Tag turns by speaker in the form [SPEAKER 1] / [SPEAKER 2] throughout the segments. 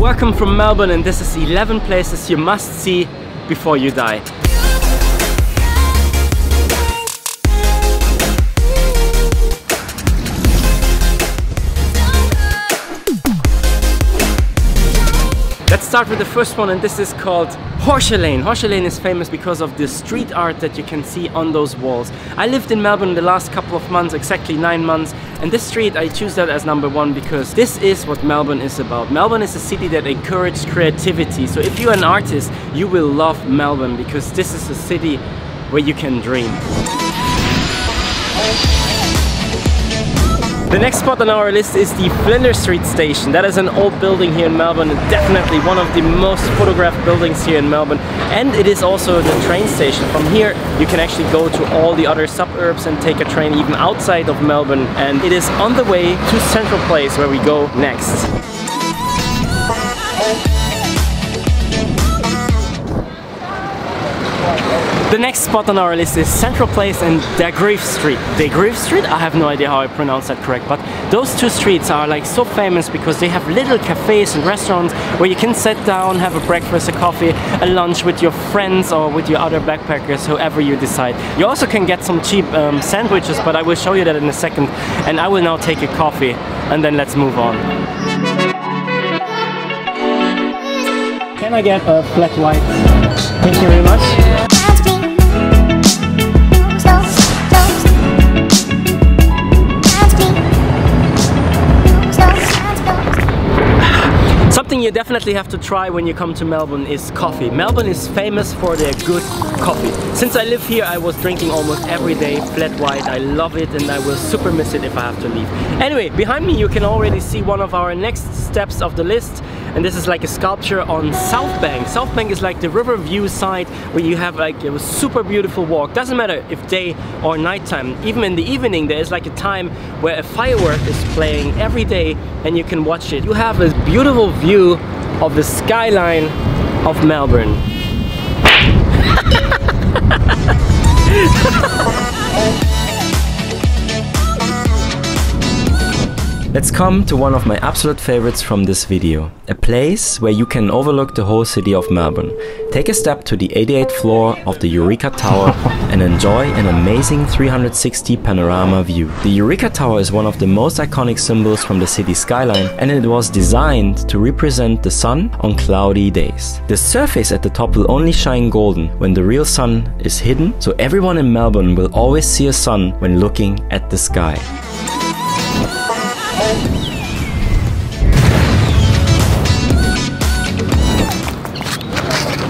[SPEAKER 1] Welcome from Melbourne, and this is 11 places you must see before you die. Let's start with the first one, and this is called Hosier Lane. Hosier Lane is famous because of the street art that you can see on those walls. I lived in Melbourne the last couple of months, exactly 9 months, and this street, I choose that as number one because this is what Melbourne is about. Melbourne is a city that encourages creativity. So if you're an artist, you will love Melbourne because this is a city where you can dream. The next spot on our list is the Flinders Street station. That is an old building here in Melbourne, and definitely one of the most photographed buildings here in Melbourne. And it is also the train station. From here you can actually go to all the other suburbs and take a train even outside of Melbourne. And it is on the way to Central Place where we go next. The next spot on our list is Central Place and Degraves Street. Degraves Street? I have no idea how I pronounce that correct, but those two streets are like so famous because they have little cafes and restaurants where you can sit down, have a breakfast, a coffee, a lunch with your friends or with your other backpackers, whoever you decide. You also can get some cheap sandwiches, but I will show you that in a second. And I will now take a coffee and then let's move on. Can I get a flat white? Thank you very much. Something you definitely have to try when you come to Melbourne is coffee. Melbourne is famous for their good coffee. Since I live here, I was drinking almost every day flat white. I love it and I will super miss it if I have to leave. Anyway, behind me you can already see one of our next steps of the list. And this is like a sculpture on South Bank. South Bank is like the river view side where you have like a super beautiful walk. Doesn't matter if day or nighttime. Even in the evening there is like a time where a firework is playing every day and you can watch it. You have a beautiful view of the skyline of Melbourne. Let's come to one of my absolute favorites from this video. A place where you can overlook the whole city of Melbourne. Take a step to the 88th floor of the Eureka Tower and enjoy an amazing 360 panorama view. The Eureka Tower is one of the most iconic symbols from the city skyline, and it was designed to represent the sun on cloudy days. The surface at the top will only shine golden when the real sun is hidden, so everyone in Melbourne will always see a sun when looking at the sky.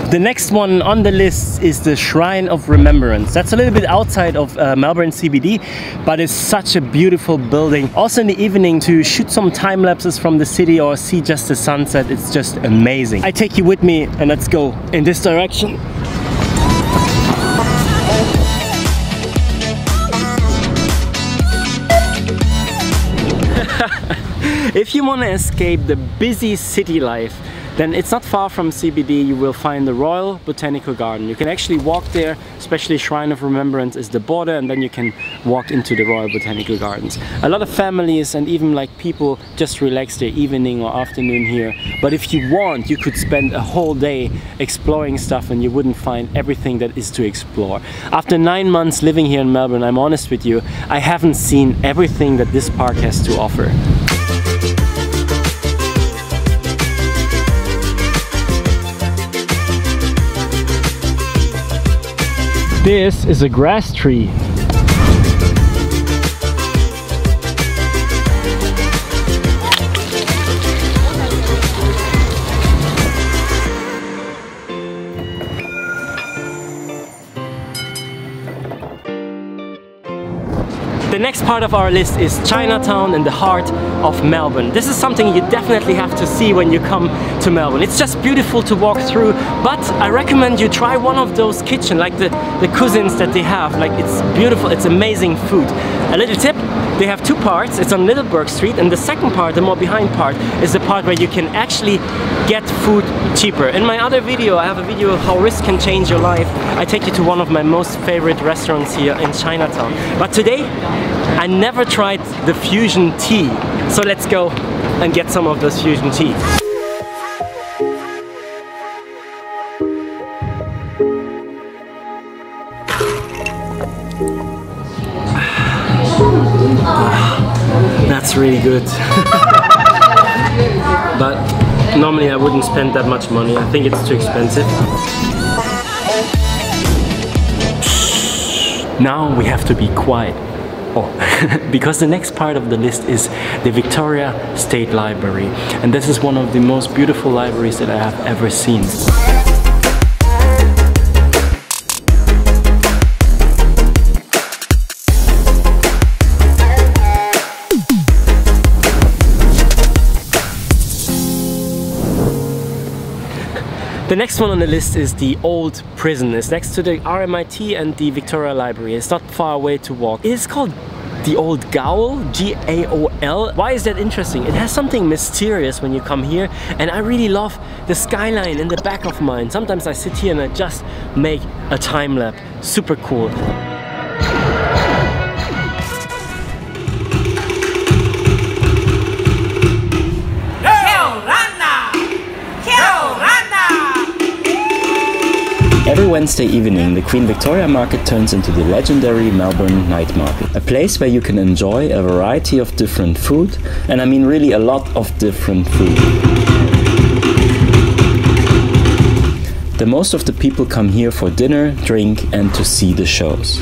[SPEAKER 1] The next one on the list is the Shrine of Remembrance. That's a little bit outside of Melbourne CBD, but it's such a beautiful building. Also in the evening to shoot some time lapses from the city or see just the sunset, it's just amazing. I take you with me and let's go in this direction. If you want to escape the busy city life, then it's not far from CBD. You will find the Royal Botanical Garden. You can actually walk there, especially Shrine of Remembrance is the border, and then you can walk into the Royal Botanical Gardens. A lot of families and even like people just relax their evening or afternoon here. But if you want, you could spend a whole day exploring stuff and you wouldn't find everything that is to explore. After 9 months living here in Melbourne, I'm honest with you, I haven't seen everything that this park has to offer. This is a grass tree. The next part of our list is Chinatown in the heart of Melbourne. This is something you definitely have to see when you come to Melbourne. It's just beautiful to walk through, but I recommend you try one of those kitchens, like the cuisines that they have. Like, it's beautiful, it's amazing food. A little tip, they have two parts. It's on Littleburg Street, and the second part, the more behind part, is the part where you can actually get food cheaper. In my other video, I have a video of how risk can change your life. I take you to one of my most favorite restaurants here in Chinatown. But today, I never tried the fusion tea. So let's go and get some of those fusion tea. it's really good. But normally I wouldn't spend that much money. I think it's too expensive. Now we have to be quiet. Oh, because the next part of the list is the Victoria State Library. And this is one of the most beautiful libraries that I have ever seen. The next one on the list is the old prison. It's next to the RMIT and the Victoria Library. It's not far away to walk. It's called the Old GAOL, G-A-O-L. Why is that interesting? It has something mysterious when you come here, and I really love the skyline in the back of mine. Sometimes I sit here and I just make a time lapse. Super cool.
[SPEAKER 2] Every Wednesday evening, the Queen Victoria Market turns into the legendary Melbourne Night Market. A place where you can enjoy a variety of different food, and I mean really a lot of different food. The most of the people come here for dinner, drink and to see the shows.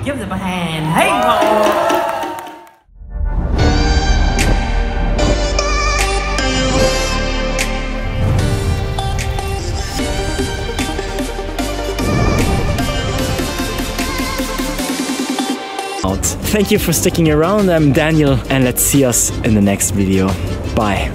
[SPEAKER 3] Give them a hand. Hey,
[SPEAKER 1] Thank you for sticking around. I'm Daniel, and let's see us in the next video. Bye.